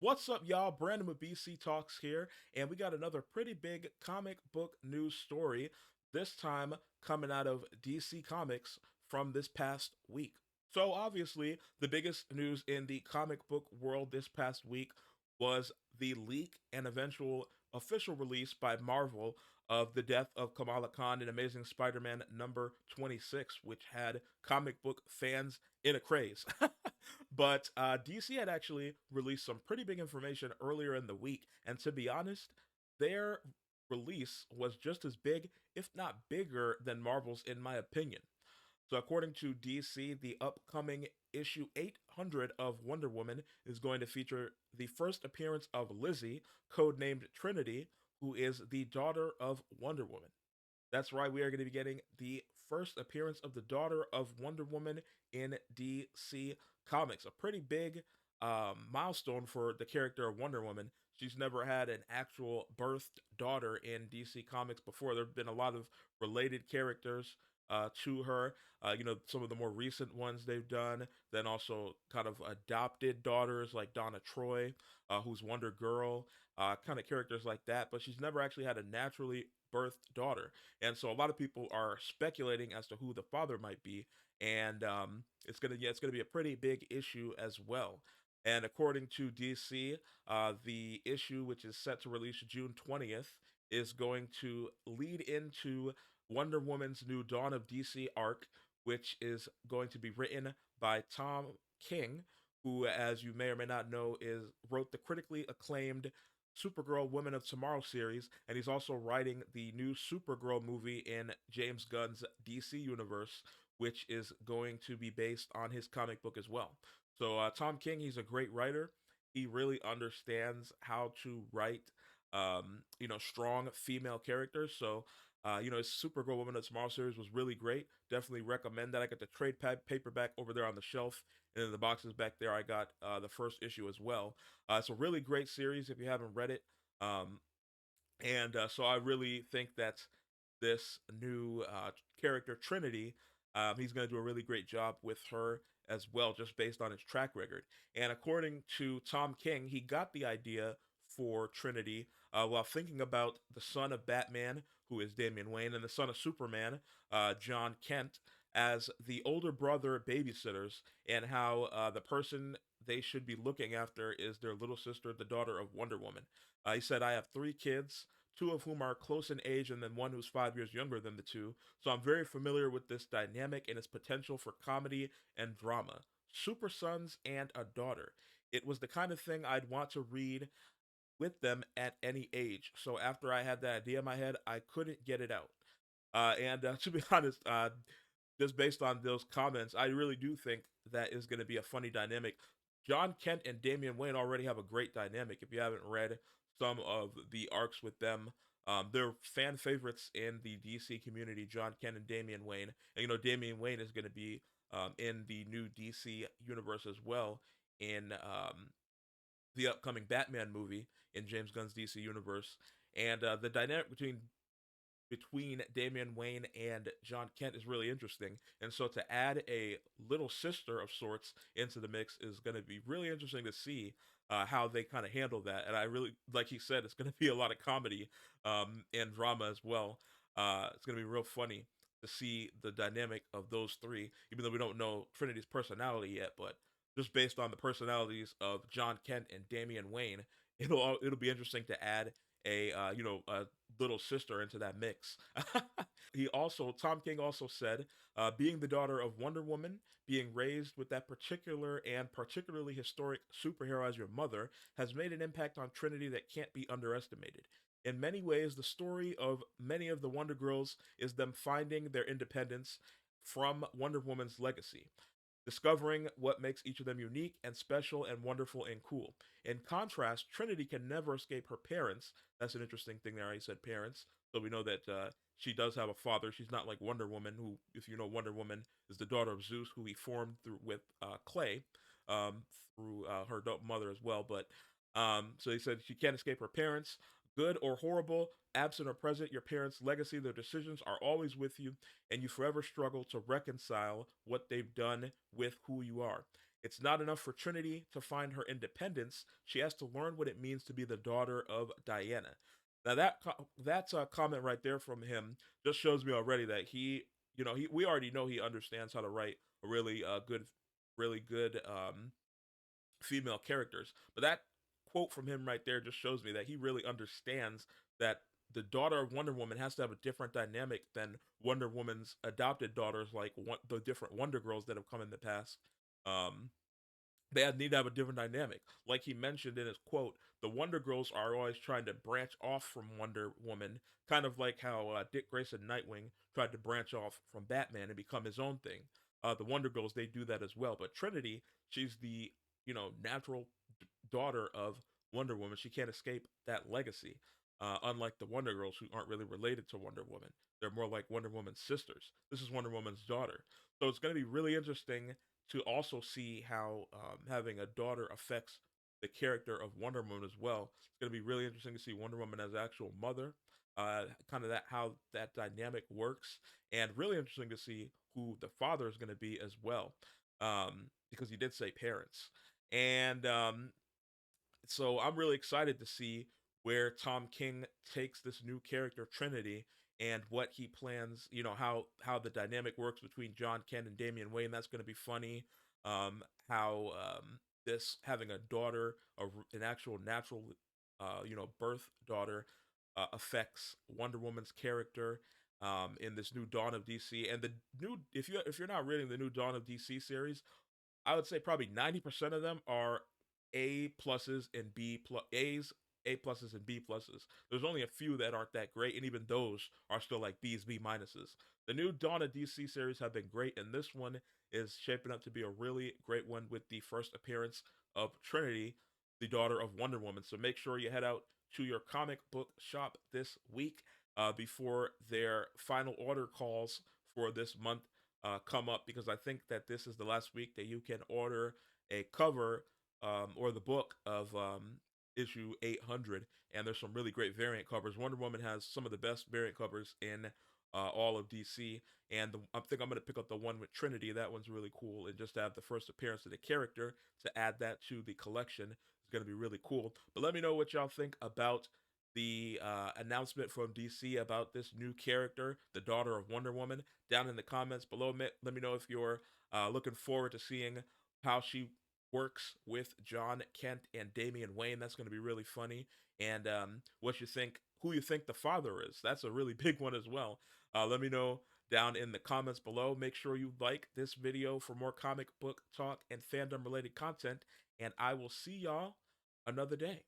What's up, y'all? Brandon with BC Talks here, and we got another pretty big comic book news story, this time coming out of DC Comics from this past week. So, obviously, the biggest news in the comic book world this past week was the leak and eventual official release by Marvel of the death of Kamala Khan in Amazing Spider Man number 26, which had comic book fans in a craze. But DC had actually released some pretty big information earlier in the week, and to be honest, their release was just as big, if not bigger, than Marvel's, in my opinion. So, according to DC, the upcoming issue 800 of Wonder Woman is going to feature the first appearance of Lizzie, codenamed Trinity, who is the daughter of Wonder Woman. That's right, we are going to be getting the first appearance of the daughter of Wonder Woman in DC Comics. A pretty big milestone for the character of Wonder Woman. She's never had an actual birthed daughter in DC Comics before. There have been a lot of related characters to her. Some of the more recent ones they've done. Then also kind of adopted daughters like Donna Troy, who's Wonder Girl, kind of characters like that. But she's never actually had a naturally birthed daughter. And so a lot of people are speculating as to who the father might be, and it's gonna be a pretty big issue as well. And according to DC, the issue, which is set to release June 20th, is going to lead into Wonder Woman's new Dawn of DC arc, which is going to be written by Tom King, who, as you may or may not know, is wrote the critically acclaimed Supergirl Women of Tomorrow series, and he's also writing the new Supergirl movie in James Gunn's DC universe, which is going to be based on his comic book as well. So, Tom King, he's a great writer. He really understands how to write, strong female characters. So, his Supergirl Woman of Tomorrow series was really great. Definitely recommend that. I got the trade paperback over there on the shelf, and in the boxes back there, I got the first issue as well. It's a really great series if you haven't read it. Um, and So I really think that this new character, Trinity, he's going to do a really great job with her as well, just based on his track record. And according to Tom King, he got the idea for Trinity while thinking about the son of Batman, who is Damian Wayne, and the son of Superman, John Kent, as the older brother babysitters, and how the person they should be looking after is their little sister, the daughter of Wonder Woman. He said, I have three kids, two of whom are close in age, and then one who's 5 years younger than the two. So I'm very familiar with this dynamic and its potential for comedy and drama. Super sons and a daughter. It was the kind of thing I'd want to read with them at any age. So after I had that idea in my head, I couldn't get it out. To be honest, just based on those comments, I really do think that is going to be a funny dynamic. John Kent and Damian Wayne already have a great dynamic. If you haven't read some of the arcs with them, they're fan favorites in the DC community, John Kent and Damian Wayne. And Damian Wayne is going to be in the new DC universe as well in the upcoming Batman movie in James Gunn's DC universe. And the dynamic between Damian Wayne and John Kent is really interesting. And so to add a little sister of sorts into the mix is going to be really interesting to see how they kind of handle that. And I really, like he said, it's going to be a lot of comedy and drama as well. It's going to be real funny to see the dynamic of those three, even though we don't know Trinity's personality yet. But just based on the personalities of John Kent and Damian Wayne, it'll be interesting to add a little sister into that mix. Tom King also said, being the daughter of Wonder Woman, being raised with that particular and particularly historic superhero as your mother, has made an impact on Trinity that can't be underestimated. In many ways, the story of many of the Wonder Girls is them finding their independence from Wonder Woman's legacy, discovering what makes each of them unique and special and wonderful and cool. In contrast, Trinity can never escape her parents. That's an interesting thing there. I said parents. So we know that she does have a father. She's not like Wonder Woman, who, if you know, Wonder Woman is the daughter of Zeus, who he formed through with Clay, um, through her adult mother as well. But so he said she can't escape her parents. Good or horrible, absent or present, your parents' legacy, their decisions are always with you, and you forever struggle to reconcile what they've done with who you are. It's not enough for Trinity to find her independence. She has to learn what it means to be the daughter of Diana. Now that's a comment right there from him just shows me already that we already know he understands how to write a really good female characters. But that quote from him right there just shows me that he really understands that the daughter of Wonder Woman has to have a different dynamic than Wonder Woman's adopted daughters, like the different Wonder Girls that have come in the past. Um, they need to have a different dynamic. Like he mentioned in his quote, the Wonder Girls are always trying to branch off from Wonder Woman, kind of like how Dick Grayson Nightwing tried to branch off from Batman and become his own thing. The Wonder Girls, they do that as well. But Trinity, she's the natural daughter of Wonder Woman. She can't escape that legacy. Unlike the Wonder Girls, who aren't really related to Wonder Woman, they're more like Wonder Woman's sisters. This is Wonder Woman's daughter. So it's going to be really interesting to also see how having a daughter affects the character of Wonder Woman as well. It's going to be really interesting to see Wonder Woman as actual mother, kind of that how that dynamic works, and really interesting to see who the father is going to be as well, because he did say parents, and so I'm really excited to see where Tom King takes this new character Trinity and what he plans. How the dynamic works between John Kent and Damian Wayne. That's going to be funny. How this having a daughter, an actual natural, birth daughter, affects Wonder Woman's character. In this new Dawn of DC, and the new if you're not reading the new Dawn of DC series, I would say probably 90% of them are A pluses and B plus A's, A pluses and B pluses. There's only a few that aren't that great, and even those are still like B's, B minuses. The new Dawn of DC series have been great, and this one is shaping up to be a really great one with the first appearance of Trinity, the daughter of Wonder Woman. So make sure you head out to your comic book shop this week before their final order calls for this month come up, because I think that this is the last week that you can order a cover or the book of issue 800. And there's some really great variant covers. Wonder Woman has some of the best variant covers in all of DC. And I think I'm going to pick up the one with Trinity. That one's really cool. And just to have the first appearance of the character, to add that to the collection, is going to be really cool. But let me know what y'all think about the announcement from DC about this new character, the daughter of Wonder Woman, down in the comments below. Let me know if you're looking forward to seeing how she works with John Kent and Damian Wayne. That's going to be really funny. And what you think, who you think the father is. That's a really big one as well. Let me know down in the comments below. Make sure you like this video for more comic book talk and fandom related content. And I will see y'all another day.